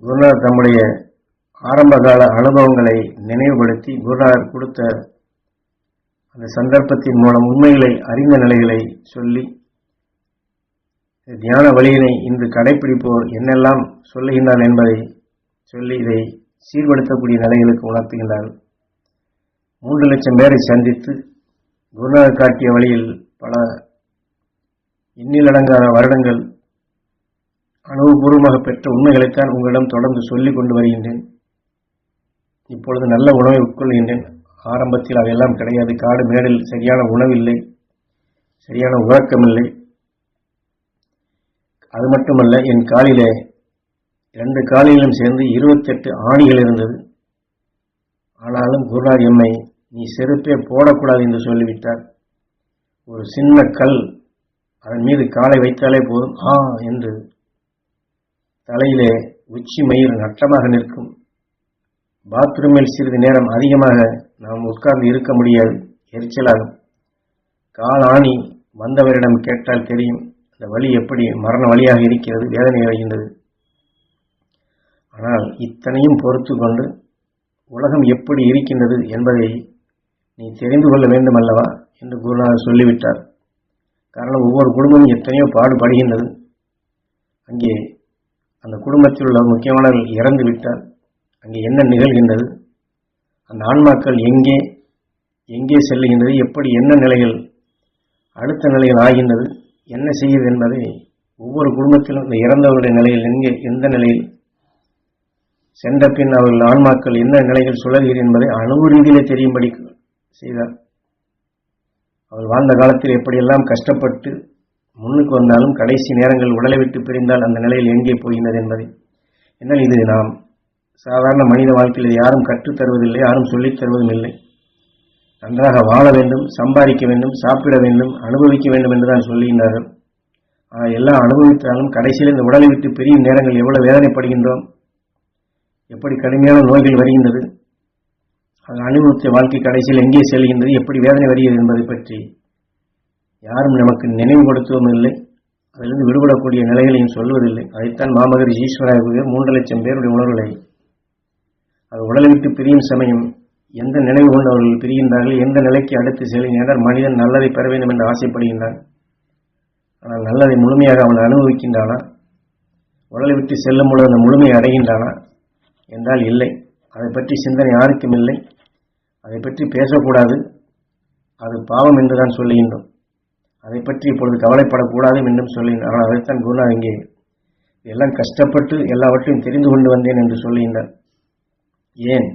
குருநாதர் தம்முடைய ஆரம்பகால அனுபவங்களை நினைவுபடுத்தி குருநாதர் கொடுத்த அந்த சந்தர்ப்பத்தின் மூலம் உண்மைகளை அறிந்த நிலைகளை சொல்லி, தியான வழியினை இன்று கடைபிடிப்போர் என்னெல்லாம் சொல்லுகின்றார் என்பதை சொல்லி இதை சீர்படுத்தக்கூடிய நிலைகளுக்கு உணர்த்துகின்றார்கள். 3 லட்சம் பேரை சந்தித்து குருநாதர் காட்டிய வழியில் பல எண்ணிலடங்காத வருடங்கள் அனுபவபூர்வமாக பெற்ற உண்மைகளைத்தான் உங்களிடம் தொடர்ந்து சொல்லிக் கொண்டு வருகின்றேன். இப்பொழுது நல்ல உணவை உட்கொள்கின்றேன். ஆரம்பத்தில் அவையெல்லாம் கிடையாது. காடு மேடில் சரியான உணவில்லை, சரியான உறக்கமில்லை. அது மட்டுமல்ல, என் காலிலே 2 காலிலும் சேர்ந்து 28 ஆணிகள் இருந்தது. ஆனாலும் குருநாதர் எம்மை நீ செருப்பே போடக்கூடாது என்று சொல்லிவிட்டார். ஒரு சின்ன கல், அதன் மீது காலை வைத்தாலே போதும் என்று தலையிலே உச்சி மயிர் நட்டமாக நிற்கும். பாத்ரூமில் சிறிது நேரம் அதிகமாக நாம் உட்கார்ந்து இருக்க முடியாது, எரிச்சலாகும். கால் ஆணி வந்தவரிடம் கேட்டால் தெரியும் அந்த வலி எப்படி மரண வழியாக இருக்கிறது, வேதனை வருகின்றது. ஆனால் இத்தனையும் பொறுத்து கொண்டு உலகம் எப்படி இருக்கின்றது என்பதை நீ தெரிந்து கொள்ள வேண்டும் அல்லவா என்று குருநாதர் சொல்லிவிட்டார். காரணம், ஒவ்வொரு குடும்பமும் எத்தனையோ பாடுபடுகின்றது. அங்கே அந்த குடும்பத்தில் உள்ள முக்கியமானவர்கள் இறந்து விட்டால் அங்கே என்ன நிகழ்கின்றது, அந்த ஆன்மாக்கள் எங்கே செல்லுகின்றது, எப்படி என்ன நிலைகள் அடுத்த நிலையில் ஆகின்றது, என்ன செய்யுது என்பதை ஒவ்வொரு குடும்பத்திலும் இந்த இறந்தவர்களுடைய நிலையில் எந்த நிலையில் சென்ற பின் அவர்கள் ஆன்மாக்கள் என்ன நிலைகள் சுழல்கிறது என்பதை அனுபவ ரீதியிலே தெரியும்படி செய்தார். அவர் வாழ்ந்த காலத்தில் எப்படியெல்லாம் கஷ்டப்பட்டு முன்னுக்கு வந்தாலும் கடைசி நேரங்கள் உடலை விட்டு பிரிந்தால் அந்த நிலையில் எங்கே போகின்றது என்பதை. என்னால் இது நாம் சாதாரண மனித வாழ்க்கையில் யாரும் கற்றுத்தருவதில்லை, யாரும் சொல்லித் தருவதும் இல்லை. நன்றாக வாழ வேண்டும், சம்பாதிக்க வேண்டும், சாப்பிட வேண்டும், அனுபவிக்க வேண்டும் என்றுதான் சொல்லுகின்றார்கள். ஆனால் எல்லாம் அனுபவித்தாலும் கடைசியில் இந்த உடலை விட்டு பிரியும் நேரங்கள் எவ்வளவு வேதனைப்படுகின்றோம், எப்படி கடுமையான நோய்கள் வருகின்றது, அது அனுபவித்த வாழ்க்கை கடைசியில் எங்கே செல்கின்றது, எப்படி வேதனை வருகிறது என்பதை பற்றி யாரும் நமக்கு நினைவுபடுத்தவும் இல்லை. அதிலிருந்து விடுபடக்கூடிய நிலைகளையும் சொல்வதில்லை. அதைத்தான் மாமகரி ஈஸ்வராய 3 லட்சம் பேருடைய உணர்வுகளை அது உடலை விட்டு பிரியும் சமயம் எந்த நினைவு கொண்டு அவர்கள் பிரிகின்றார்கள், எந்த நிலைக்கு அடுத்து செல்கின்றனர். மனிதன் நல்லதை பெற வேண்டும் என்று ஆசைப்படுகின்றான். ஆனால் நல்லதை முழுமையாக அவன் அனுபவிக்கின்றானா, உடலை விட்டு செல்லும் பொழுது அந்த முழுமையை அடைகின்றானா என்றால் இல்லை. அதை பற்றி சிந்தனை யாருக்கும் இல்லை. அதை பற்றி பேசக்கூடாது, அது பாவம் என்றுதான் சொல்லுகின்றோம். அதை பற்றி இப்பொழுது கவலைப்படக்கூடாது என்றும் சொல்லுகின்றார். ஆனால் அதைத்தான் குருநாதர் இங்கே எல்லாம் கஷ்டப்பட்டு எல்லாவற்றையும் தெரிந்து கொண்டு வந்தேன் என்று சொல்லுகின்றார். ஏன்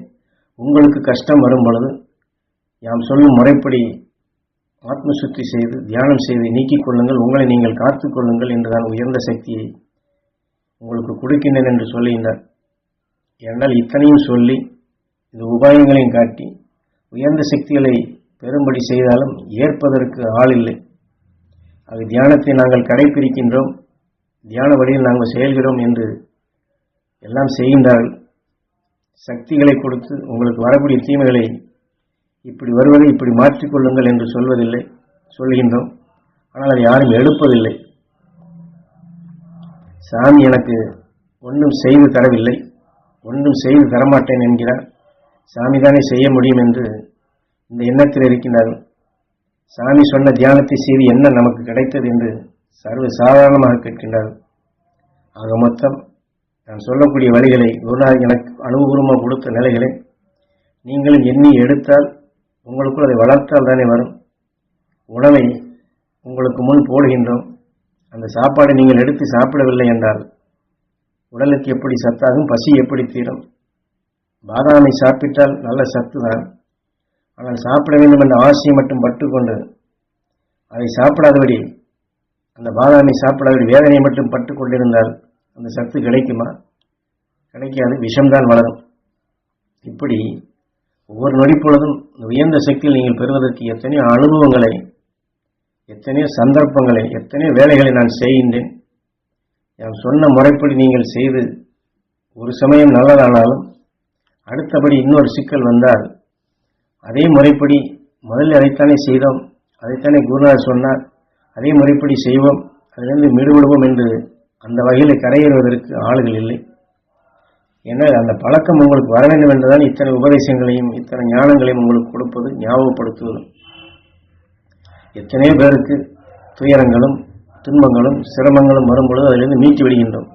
உங்களுக்கு கஷ்டம் வரும் பொழுது யாம் சொல்லும் முறைப்படி ஆத்ம சுத்தி செய்து தியானம் செய்து நீக்கிக் கொள்ளுங்கள், உங்களை நீங்கள் காத்துக் கொள்ளுங்கள் என்றுதான் உயர்ந்த சக்தியை உங்களுக்கு கொடுக்கின்றேன் என்று சொல்லுகின்றார். ஏனென்றால் இத்தனையும் சொல்லி இந்த உபாயங்களையும் காட்டி உயர்ந்த சக்திகளை பெறும்படி செய்தாலும் ஏற்பதற்கு ஆள் இல்லை. அது தியானத்தை நாங்கள் கடைபிடிக்கின்றோம், தியான வழியில் நாங்கள் செயல்கிறோம் என்று எல்லாம் செய்கின்றார்கள். சக்திகளை கொடுத்து உங்களுக்கு வரக்கூடிய தீமைகளை இப்படி வருவதை இப்படி மாற்றிக்கொள்ளுங்கள் என்று சொல்வதில்லை, சொல்கின்றோம். ஆனால் அதை யாரும் எடுப்பதில்லை. சாமி எனக்கு ஒன்றும் செய்து தரவில்லை, ஒன்றும் செய்து தரமாட்டேன் என்கிறார். சாமி தானே செய்ய முடியும் என்று இந்த எண்ணத்தில் இருக்கின்றார்கள். சாமி சொன்ன தியானத்தை செய்து என்ன நமக்கு கிடைத்தது என்று சர்வ சாதாரணமாக கேட்கின்றார்கள். ஆக மொத்தம் நான் சொல்லக்கூடிய வழிகளை குருநாதர் எனக்கு அனுபவபூர்வமாக கொடுத்த நிலைகளை நீங்களும் எண்ணி எடுத்தால் உங்களுக்குள் அதை வளர்த்தால் தானே வரும். உணவை உங்களுக்கு முன் போடுகின்றோம், அந்த சாப்பாடை நீங்கள் எடுத்து சாப்பிடவில்லை என்றால் உடலுக்கு எப்படி சத்தாகும், பசி எப்படி தீரும்? பாதாமை சாப்பிட்டால் நல்ல சத்து தான். ஆனால் சாப்பிட வேண்டும் என்ற ஆசையை மட்டும் பட்டுக்கொண்டு அதை சாப்பிடாதபடி, அந்த பாதாமை சாப்பிடாதபடி வேதனையை மட்டும் பட்டு கொண்டிருந்தால் அந்த சத்து கிடைக்குமா? கிடைக்காது, விஷம்தான் வளரும். இப்படி ஒவ்வொரு நொடி பொழுதும் உயர்ந்த சக்தியில் நீங்கள் பெறுவதற்கு எத்தனையோ அனுபவங்களை, எத்தனையோ சந்தர்ப்பங்களை, எத்தனையோ வேலைகளை நான் செய்கின்றேன். நான் சொன்ன முறைப்படி நீங்கள் செய்து ஒரு சமயம் நல்லதானாலும் அடுத்தபடி இன்னொரு சிக்கல் வந்தால் அதே முறைப்படி முதலில் அதைத்தானே செய்தோம், அதைத்தானே குருநாதர் சொன்னார், அதே முறைப்படி செய்வோம், அதிலிருந்து விடுபடுவோம் என்று அந்த வகையில் கரையேறுவதற்கு ஆளுகள் இல்லை. ஏன்னா அந்த பழக்கம் உங்களுக்கு வர வேண்டும் என்றுதான் இத்தனை உபதேசங்களையும் இத்தனை ஞானங்களையும் உங்களுக்கு கொடுப்பது, ஞாபகப்படுத்துவது. எத்தனையோ பேருக்கு துயரங்களும் துன்பங்களும் சிரமங்களும் வரும்பொழுது அதிலிருந்து மீட்டி விடுகின்றோம்.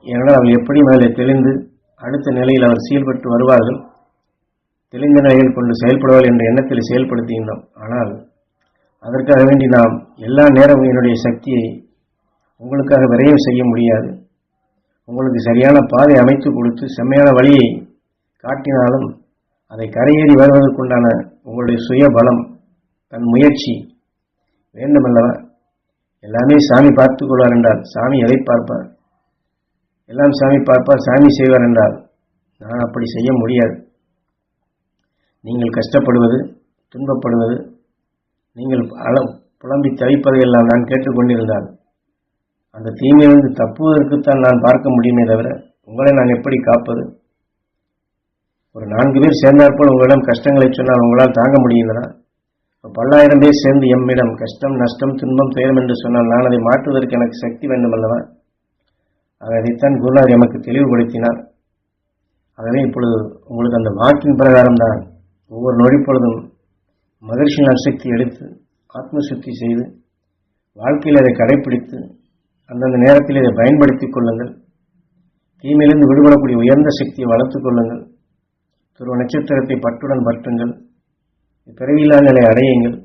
ஏனால் அவர்கள் எப்படி மேலே தெளிந்து அடுத்த நிலையில் அவர் செயல்பட்டு வருவார்கள், தெளிந்த நிலையில் கொண்டு செயல்படுவார்கள் என்ற எண்ணத்தில் செயல்படுத்துகின்றோம். ஆனால் அதற்காக வேண்டி நாம் எல்லா நேரமும் என்னுடைய சக்தியை உங்களுக்காக விரைவு செய்ய முடியாது. உங்களுக்கு சரியான பாதை அமைத்து கொடுத்து செம்மையான வழியை காட்டினாலும் அதை கரையேறி வருவதற்குண்டான உங்களுடைய சுய பலம், தன் முயற்சி வேண்டுமல்லவா? எல்லாமே சாமி பார்த்துக் கொள்வார் என்றால் சாமி எதை பார்ப்பார்? எல்லாம் சாமி பார்ப்பார், சாமி செய்வார் என்றால் நான் அப்படி செய்ய முடியாது. நீங்கள் கஷ்டப்படுவது, துன்பப்படுவது, நீங்கள் புலம்பி தவிப்பதையெல்லாம் நான் கேட்டுக்கொண்டிருந்தால் அந்த தீமையிலிருந்து தப்புவதற்குத்தான் நான் பார்க்க முடியுமே தவிர உங்களை நான் எப்படி காப்பது? ஒரு 4 பேர் சேர்ந்தாற்போல் உங்களிடம் கஷ்டங்களை சொன்னால் உங்களால் தாங்க முடியுங்களா? 10,000 பேர் சேர்ந்து எம்மிடம் கஷ்டம், நஷ்டம், துன்பம், துயரம் என்று சொன்னால் நான் அதை மாற்றுவதற்கு எனக்கு சக்தி வேண்டும் அல்லவா? அதைத்தான் குருநாதர் எமக்கு தெளிவுபடுத்தினார். ஆகவே இப்பொழுது உங்களுக்கு அந்த வாக்கின் பிரகாரம் தான் ஒவ்வொரு நொடி பொழுதும் மகிழ்ச்சியின் சக்தி எடுத்து ஆத்ம சுத்தி செய்து வாழ்க்கையில் அதை கடைபிடித்து அந்தந்த நேரத்தில் இதை பயன்படுத்திக் கொள்ளுங்கள். தீமையிலிருந்து விடுபடக்கூடிய உயர்ந்த சக்தியை வளர்த்துக் கொள்ளுங்கள். துருவ நட்சத்திரத்தை பற்றுடன் பற்றுங்கள். பிறவியில்லா நிலை அடையுங்கள்.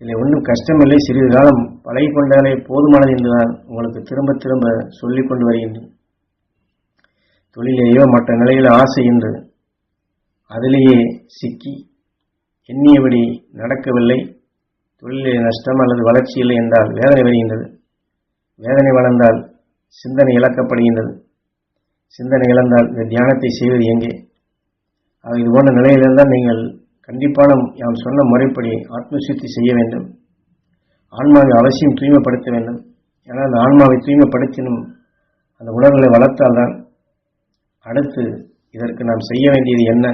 இதில் ஒன்றும் கஷ்டமில்லை. சிறிது காலம் பழகி கொண்டாலே போதுமானது என்றுதான் உங்களுக்கு திரும்ப திரும்ப சொல்லிக் கொண்டு வருகின்றேன். தொழிலேயோ மற்ற நிலையில் ஆசை என்று அதிலேயே சிக்கி எண்ணியபடி நடக்கவில்லை, தொழிலே நஷ்டம் அல்லது வளர்ச்சி இல்லை என்றால் வேதனை வருகின்றது. வேதனை வளர்ந்தால் சிந்தனை இழக்கப்படுகின்றது. சிந்தனை இழந்தால் இந்த தியானத்தை செய்வது எங்கே? இது போன்ற நிலையிலிருந்தால் நீங்கள் கண்டிப்பான யாம் சொன்ன முறைப்படி ஆத்மசுத்தி செய்ய வேண்டும். ஆன்மாவை அவசியம் தூய்மைப்படுத்த வேண்டும். ஏன்னா அந்த ஆன்மாவை தூய்மைப்படுத்தினும் அந்த உணர்வுகளை வளர்த்தால்தான் அடுத்து இதற்கு நாம் செய்ய வேண்டியது என்ன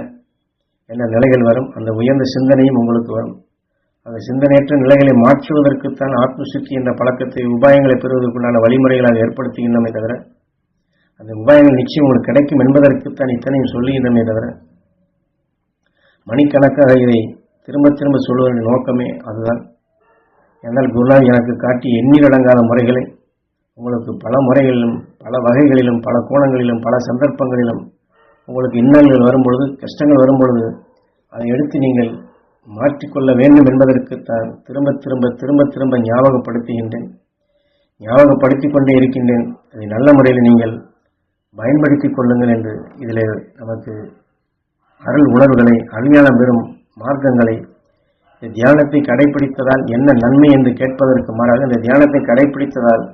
என்ற நிலைகள் வரும். அந்த உயர்ந்த சிந்தனையும் உங்களுக்கு வரும். அந்த சிந்தனையற்ற நிலைகளை மாற்றுவதற்குத்தான் ஆத்மசுத்தி என்ற பழக்கத்தை உபாயங்களை பெறுவதற்குண்டான வழிமுறைகளாக ஏற்படுத்துகின்றமே தவிர அந்த உபாயங்கள் நிச்சயம் உங்களுக்கு கிடைக்கும் என்பதற்குத்தான் இத்தனையும் சொல்லுகின்றமே தவிர மணிக்கணக்காக இதை திரும்ப திரும்ப சொல்வதன் நோக்கமே அதுதான். என்றால் குருநாதர் எனக்கு காட்டிய எண்ணிலடங்காத முறைகளை உங்களுக்கு பல முறைகளிலும் பல வகைகளிலும் பல கோணங்களிலும் பல சந்தர்ப்பங்களிலும் உங்களுக்கு இன்னல்கள் வரும்பொழுது கஷ்டங்கள் வரும்பொழுது அதை எடுத்து நீங்கள் மாற்றிக்கொள்ள வேண்டும் என்பதற்குத்தான் திரும்ப திரும்ப திரும்ப திரும்ப ஞாபகப்படுத்துகின்றேன். ஞாபகப்படுத்திக் கொண்டே இருக்கின்றேன். அதை நல்ல முறையில் நீங்கள் பயன்படுத்திக் கொள்ளுங்கள் என்று இதில் நமக்கு அருள் உணர்வுகளை அழியாளம் பெறும் மார்க்கங்களை இந்த தியானத்தை கடைபிடித்ததால் என்ன நன்மை என்று கேட்பதற்கு மாறாக இந்த தியானத்தை கடைபிடித்ததால்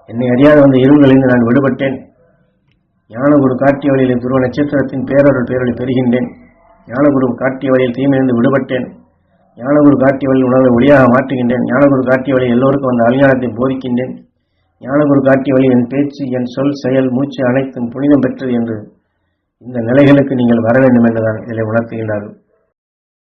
என்னை அறியாத வந்த இருள்களிலிருந்து நான் விடுபட்டேன். ஞானகுரு காட்டிய வழியில் துருவ நட்சத்திரத்தின் பேரொழி பெறுகின்றேன். ஞானகுரு காட்டிய வழியில் தீமையிலிருந்து விடுபட்டேன். ஞானகுரு காட்டிய வழியில் உணர்வை ஒளியாக மாற்றுகின்றேன். ஞானகுரு காட்டிய வழியில் எல்லோருக்கும் அந்த அஞ்ஞானத்தை போதிக்கின்றேன். ஞானகுரு காட்டிய வழியில் என் பேச்சு, என் சொல், செயல், மூச்சு அனைத்தும் புனிதம் பெற்றது என்று இந்த நிலைகளுக்கு நீங்கள் வர வேண்டும் என்றுதான் இதில் உணர்த்துகின்றார்கள்.